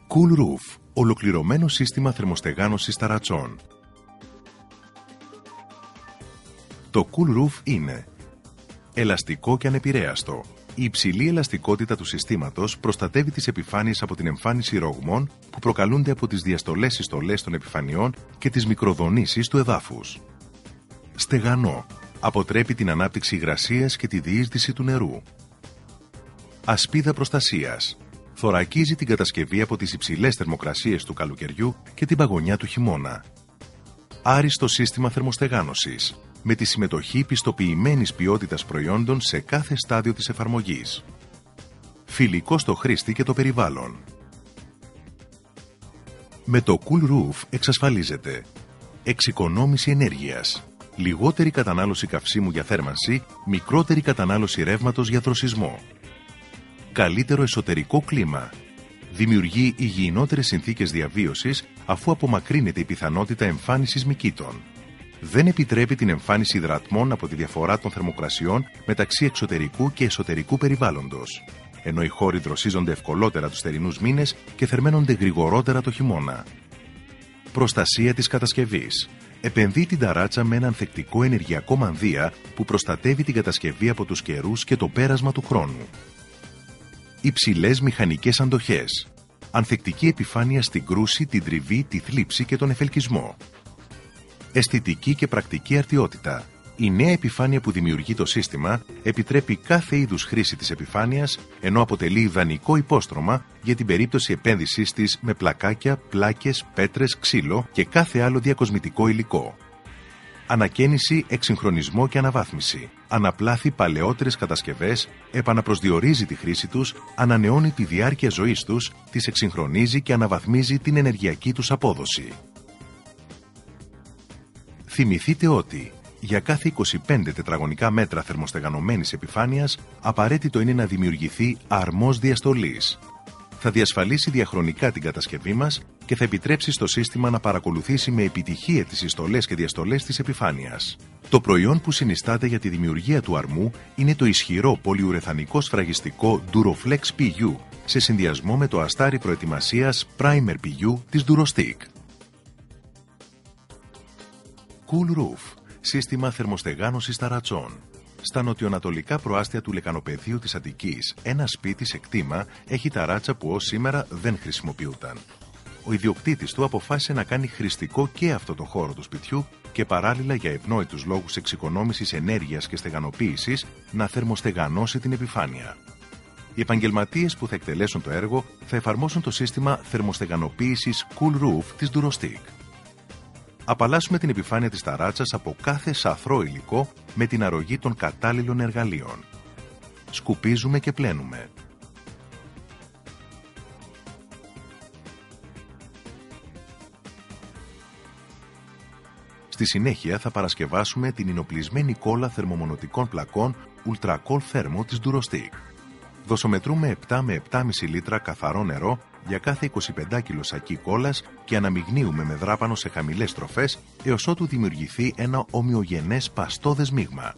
Cool Roof, ολοκληρωμένο σύστημα θερμοστεγάνωσης ταρατσών. Το Cool Roof είναι ελαστικό και ανεπηρέαστο. Η υψηλή ελαστικότητα του συστήματος προστατεύει τις επιφάνειες από την εμφάνιση ρογμών που προκαλούνται από τις διαστολές συστολές των επιφανειών και τις μικροδονήσεις του εδάφους. Στεγανό. Αποτρέπει την ανάπτυξη υγρασίας και τη διείσδυση του νερού. Ασπίδα προστασίας. Θωρακίζει την κατασκευή από τις υψηλές θερμοκρασίες του καλοκαιριού και την παγωνιά του χειμώνα. Άριστο σύστημα θερμοστεγάνωσης, με τη συμμετοχή πιστοποιημένης ποιότητας προϊόντων σε κάθε στάδιο της εφαρμογής. Φιλικό στο χρήστη και το περιβάλλον. Με το Cool Roof εξασφαλίζεται εξοικονόμηση ενέργειας, λιγότερη κατανάλωση καυσίμου για θέρμανση, μικρότερη κατανάλωση ρεύματος για δροσισμό. Καλύτερο εσωτερικό κλίμα. Δημιουργεί υγιεινότερες συνθήκες διαβίωσης αφού απομακρύνεται η πιθανότητα εμφάνισης μυκήτων. Δεν επιτρέπει την εμφάνιση υδρατμών από τη διαφορά των θερμοκρασιών μεταξύ εξωτερικού και εσωτερικού περιβάλλοντος, ενώ οι χώροι δροσίζονται ευκολότερα τους θερινούς μήνες και θερμαίνονται γρηγορότερα το χειμώνα. Προστασία της κατασκευής. Επενδύει την ταράτσα με ένα ανθεκτικό ενεργειακό μανδύα που προστατεύει την κατασκευή από τους καιρούς και το πέρασμα του χρόνου. Υψηλές μηχανικές αντοχές. Ανθεκτική επιφάνεια στην κρούση, την τριβή, τη θλίψη και τον εφελκισμό. Αισθητική και πρακτική αρτιότητα. Η νέα επιφάνεια που δημιουργεί το σύστημα επιτρέπει κάθε είδους χρήση της επιφάνειας, ενώ αποτελεί ιδανικό υπόστρωμα για την περίπτωση επένδυσης της με πλακάκια, πλάκες, πέτρες, ξύλο και κάθε άλλο διακοσμητικό υλικό. Ανακαίνιση, εξυγχρονισμό και αναβάθμιση. Αναπλάθει παλαιότερες κατασκευές, επαναπροσδιορίζει τη χρήση τους, ανανεώνει τη διάρκεια ζωής τους, τις εξυγχρονίζει και αναβαθμίζει την ενεργειακή τους απόδοση. Θυμηθείτε ότι για κάθε 25 τετραγωνικά μέτρα θερμοστεγανωμένης επιφάνειας απαραίτητο είναι να δημιουργηθεί αρμός διαστολής. Θα διασφαλίσει διαχρονικά την κατασκευή μας και θα επιτρέψει στο σύστημα να παρακολουθήσει με επιτυχία τις συστολές και διαστολές της επιφάνειας. Το προϊόν που συνιστάται για τη δημιουργία του αρμού είναι το ισχυρό πολυουρεθανικό σφραγιστικό Duroflex PU σε συνδυασμό με το αστάρι προετοιμασίας Primer PU της Durostick. Cool Roof, σύστημα θερμοστεγάνωσης ταρατσών. Στα νοτιοανατολικά προάστια του λεκανοπεδίου της Αττικής, ένα σπίτι σε κτήμα έχει ταράτσα που ως σήμερα δεν χρησιμοποιούταν. Ο ιδιοκτήτης του αποφάσισε να κάνει χρηστικό και αυτό το χώρο του σπιτιού και παράλληλα για ευνόητους λόγους εξοικονόμησης ενέργειας και στεγανοποίησης να θερμοστεγανώσει την επιφάνεια. Οι επαγγελματίες που θα εκτελέσουν το έργο θα εφαρμόσουν το σύστημα θερμοστεγανοποίησης Cool Roof της Durostick. Απαλλάσσουμε την επιφάνεια της ταράτσας από κάθε σαθρό υλικό με την αρρωγή των κατάλληλων εργαλείων. Σκουπίζουμε και πλένουμε. Στη συνέχεια θα παρασκευάσουμε την εινοπλισμένη κόλλα θερμομονωτικών πλακών Ultra Cold Thermo της Durostick. Δοσομετρούμε 7 με 7,5 λίτρα καθαρό νερό για κάθε 25 κιλο σακί κόλλας και αναμειγνύουμε με δράπανο σε χαμηλές στροφές έως ότου δημιουργηθεί ένα ομοιογενές παστώδες μείγμα.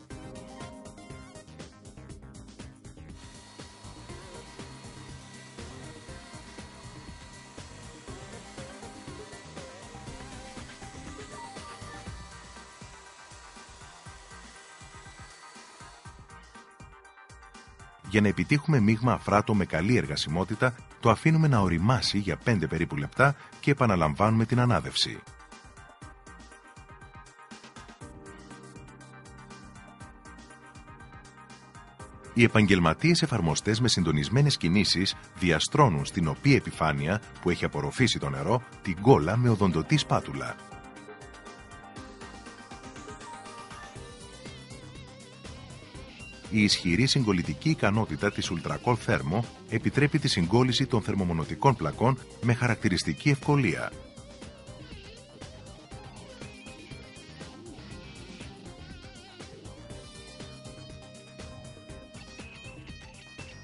Για να επιτύχουμε μείγμα αφράτο με καλή εργασιμότητα, το αφήνουμε να ωριμάσει για 5 περίπου λεπτά και επαναλαμβάνουμε την ανάδευση. Οι επαγγελματίες εφαρμοστές με συντονισμένες κινήσεις διαστρώνουν στην οποία επιφάνεια που έχει απορροφήσει το νερό την κόλλα με οδοντωτή σπάτουλα. Η ισχυρή συγκολλητική ικανότητα της Ultra Cold Thermo επιτρέπει τη συγκόλληση των θερμομονωτικών πλακών με χαρακτηριστική ευκολία.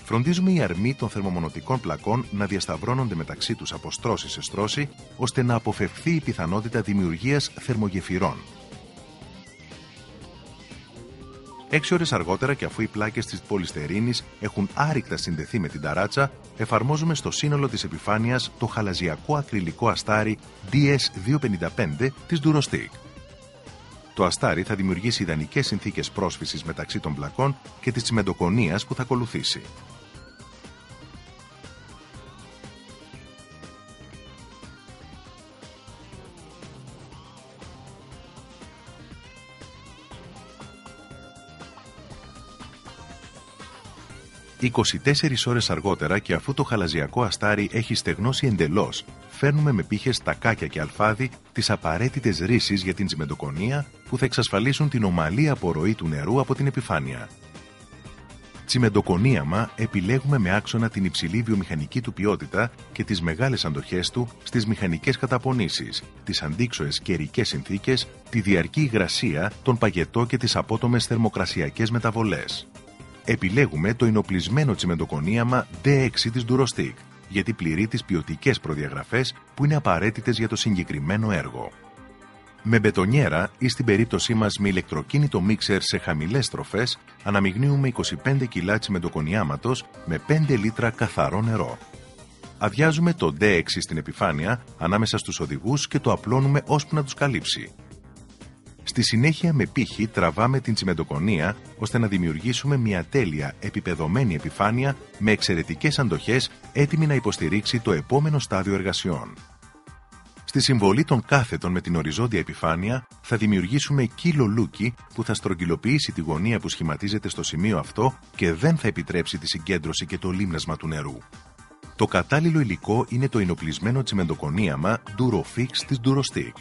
Φροντίζουμε οι αρμοί των θερμομονωτικών πλακών να διασταυρώνονται μεταξύ τους από στρώση σε στρώση, ώστε να αποφευχθεί η πιθανότητα δημιουργίας θερμογεφυρών. 6 ώρες αργότερα, και αφού οι πλάκες της πολυστερίνης έχουν άρρηκτα συνδεθεί με την ταράτσα, εφαρμόζουμε στο σύνολο της επιφάνειας το χαλαζιακό ακριλικό αστάρι DS255 της Durostic. Το αστάρι θα δημιουργήσει ιδανικές συνθήκες πρόσφυσης μεταξύ των πλακών και της τσιμεντοκονίας που θα ακολουθήσει. «24 ώρες αργότερα, και αφού το χαλαζιακό αστάρι έχει στεγνώσει εντελώς, φέρνουμε με πύχες, τακάκια και αλφάδι τις απαραίτητες ρύσεις για την τσιμεντοκονία που θα εξασφαλίσουν την ομαλή απορροή του νερού από την επιφάνεια. Τσιμεντοκονίαμα επιλέγουμε με άξονα την υψηλή βιομηχανική του ποιότητα και τις μεγάλες αντοχές του στις μηχανικές καταπονήσεις, τις αντίξωες καιρικές συνθήκες, τη διαρκή υγρασία, τον παγετό και τις απότομες θερμοκρασιακές μεταβολές. Επιλέγουμε το εινοπλισμένο τσιμεντοκονίαμα D6 της Durostic, γιατί πληρεί τις ποιοτικές προδιαγραφές που είναι απαραίτητες για το συγκεκριμένο έργο. Με μπετονιέρα ή στην περίπτωσή μας με ηλεκτροκίνητο μίξερ σε χαμηλές στροφές, αναμειγνύουμε 25 κιλά τσιμεντοκονιάματος με 5 λίτρα καθαρό νερό. Αδειάζουμε το D6 στην επιφάνεια ανάμεσα στους οδηγούς και το απλώνουμε ώσπου να τους καλύψει. Στη συνέχεια με πύχη τραβάμε την τσιμεντοκονία ώστε να δημιουργήσουμε μια τέλεια επιπεδωμένη επιφάνεια με εξαιρετικές αντοχές, έτοιμη να υποστηρίξει το επόμενο στάδιο εργασιών. Στη συμβολή των κάθετων με την οριζόντια επιφάνεια θα δημιουργήσουμε κύλο λούκι που θα στρογγυλοποιήσει τη γωνία που σχηματίζεται στο σημείο αυτό και δεν θα επιτρέψει τη συγκέντρωση και το λίμνασμα του νερού. Το κατάλληλο υλικό είναι το εινοπλισμένο τσιμεντοκονίαμα Durofix της Durostic.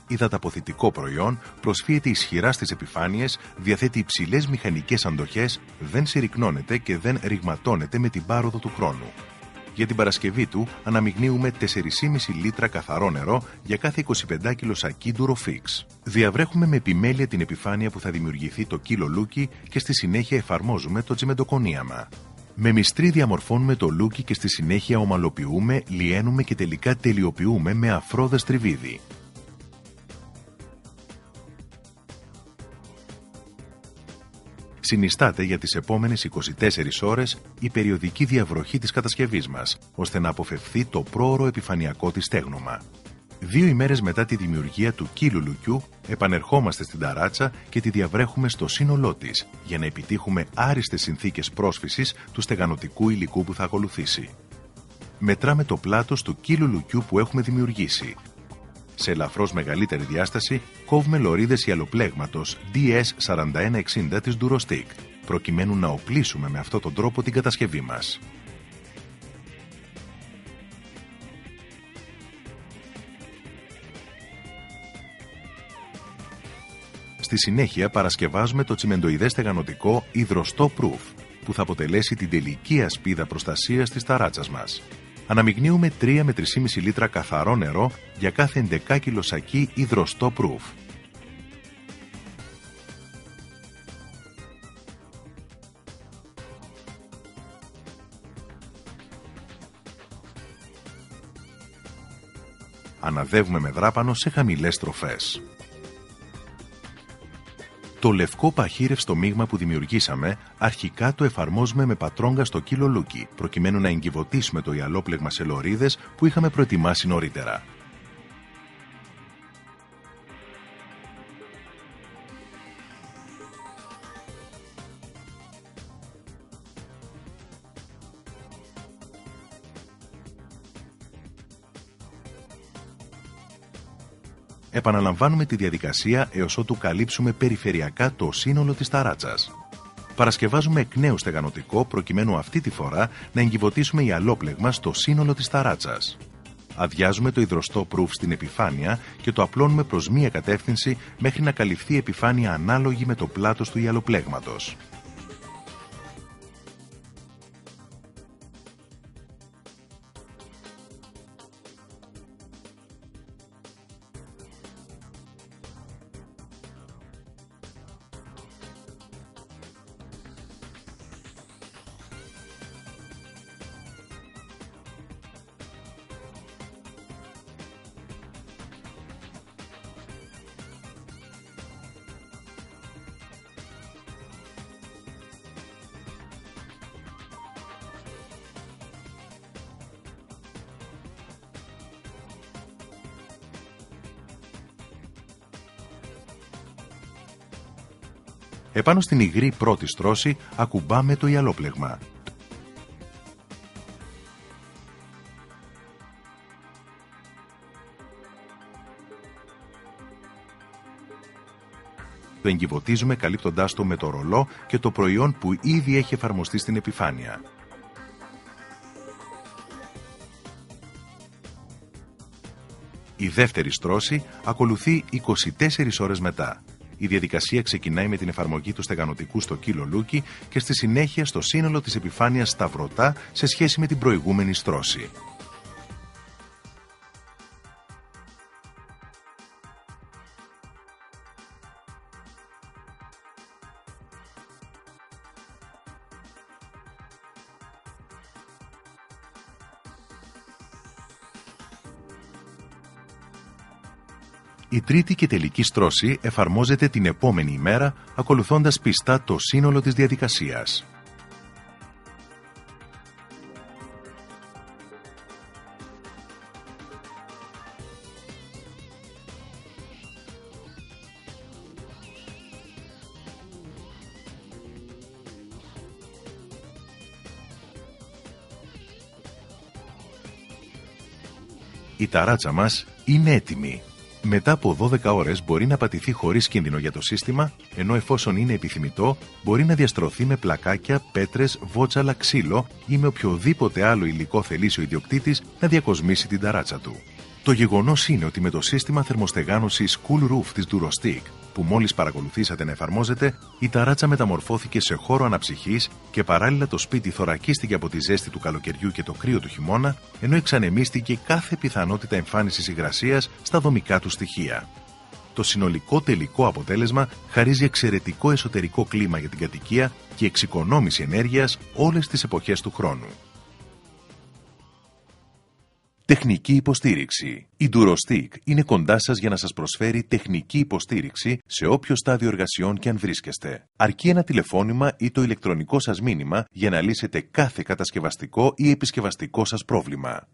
Υδαταποθητικό προϊόν, προσφύεται ισχυρά στις επιφάνειες, διαθέτει υψηλές μηχανικές αντοχές, δεν συρρικνώνεται και δεν ρηγματώνεται με την πάροδο του χρόνου. Για την παρασκευή του αναμειγνύουμε 4,5 λίτρα καθαρό νερό για κάθε 25 κιλο σακί Durofix. Διαβρέχουμε με επιμέλεια την επιφάνεια που θα δημιουργηθεί το κύλο λούκι και στη συνέχεια εφαρμόζουμε το τσιμεντοκονίαμα. Με μυστρή διαμορφώνουμε το λούκι και στη συνέχεια ομαλοποιούμε, λιένουμε και τελικά τελειοποιούμε με αφρόδες στριβίδι. Συνιστάται για τις επόμενες 24 ώρες η περιοδική διαβροχή της κατασκευής μας, ώστε να αποφευθεί το πρόωρο επιφανειακό της στέγνωμα. 2 ημέρες μετά τη δημιουργία του κύλου λουκιού, επανερχόμαστε στην ταράτσα και τη διαβρέχουμε στο σύνολό της, για να επιτύχουμε άριστες συνθήκες πρόσφυσης του στεγανοτικού υλικού που θα ακολουθήσει. Μετράμε το πλάτος του κύλου λουκιού που έχουμε δημιουργήσει. Σε ελαφρώς μεγαλύτερη διάσταση, κόβουμε λωρίδες ιαλοπλέγματος DS4160 της Durostic, προκειμένου να οπλίσουμε με αυτόν τον τρόπο την κατασκευή μας. Στη συνέχεια παρασκευάζουμε το τσιμεντοειδές στεγανοτικό υδροστό proof, που θα αποτελέσει την τελική ασπίδα προστασίας της ταράτσας μας. Αναμειγνύουμε 3 με 3,5 λίτρα καθαρό νερό για κάθε 11 κιλο σακί υδροστό proof. Αναδεύουμε με δράπανο σε χαμηλές στροφές. Το λευκό παχύρευστο μείγμα που δημιουργήσαμε, αρχικά το εφαρμόζουμε με πατρόγκα στο κύλο λούκι, προκειμένου να εγκυβωτήσουμε το ιαλόπλεγμα σε λωρίδες που είχαμε προετοιμάσει νωρίτερα. Επαναλαμβάνουμε τη διαδικασία έως ότου καλύψουμε περιφερειακά το σύνολο της ταράτσας. Παρασκευάζουμε εκ νέου στεγανοτικό, προκειμένου αυτή τη φορά να εγκυβωτήσουμε ιαλόπλεγμα στο σύνολο της ταράτσας. Αδειάζουμε το υδροστό proof στην επιφάνεια και το απλώνουμε προς μία κατεύθυνση μέχρι να καλυφθεί η επιφάνεια ανάλογη με το πλάτος του ιαλοπλέγματος. Επάνω στην υγρή πρώτη στρώση ακουμπάμε το γυαλόπλεγμα. Το εγκυβωτίζουμε καλύπτοντάς το με το ρολό και το προϊόν που ήδη έχει εφαρμοστεί στην επιφάνεια. Η δεύτερη στρώση ακολουθεί 24 ώρες μετά. Η διαδικασία ξεκινάει με την εφαρμογή του στεγανοτικού στο κιλολούκι και στη συνέχεια στο σύνολο της επιφάνειας σταυρωτά σε σχέση με την προηγούμενη στρώση. Η τρίτη και τελική στρώση εφαρμόζεται την επόμενη ημέρα, ακολουθώντας πιστά το σύνολο της διαδικασίας. Η ταράτσα μας είναι έτοιμη. Μετά από 12 ώρες μπορεί να πατηθεί χωρίς κίνδυνο για το σύστημα, ενώ εφόσον είναι επιθυμητό, μπορεί να διαστρωθεί με πλακάκια, πέτρες, βότσαλα, ξύλο ή με οποιοδήποτε άλλο υλικό θελήσει ο ιδιοκτήτης να διακοσμήσει την ταράτσα του. Το γεγονός είναι ότι με το σύστημα θερμοστεγάνωσης Cool Roof της Durostic, που μόλις παρακολουθήσατε να εφαρμόζεται, η ταράτσα μεταμορφώθηκε σε χώρο αναψυχής και παράλληλα το σπίτι θωρακίστηκε από τη ζέστη του καλοκαιριού και το κρύο του χειμώνα, ενώ εξανεμίστηκε κάθε πιθανότητα εμφάνισης υγρασίας στα δομικά του στοιχεία. Το συνολικό τελικό αποτέλεσμα χαρίζει εξαιρετικό εσωτερικό κλίμα για την κατοικία και εξοικονόμηση ενέργειας όλες τις εποχές του χρόνου. Τεχνική υποστήριξη. Η Durostic είναι κοντά σας για να σας προσφέρει τεχνική υποστήριξη σε όποιο στάδιο εργασιών και αν βρίσκεστε. Αρκεί ένα τηλεφώνημα ή το ηλεκτρονικό σας μήνυμα για να λύσετε κάθε κατασκευαστικό ή επισκευαστικό σας πρόβλημα.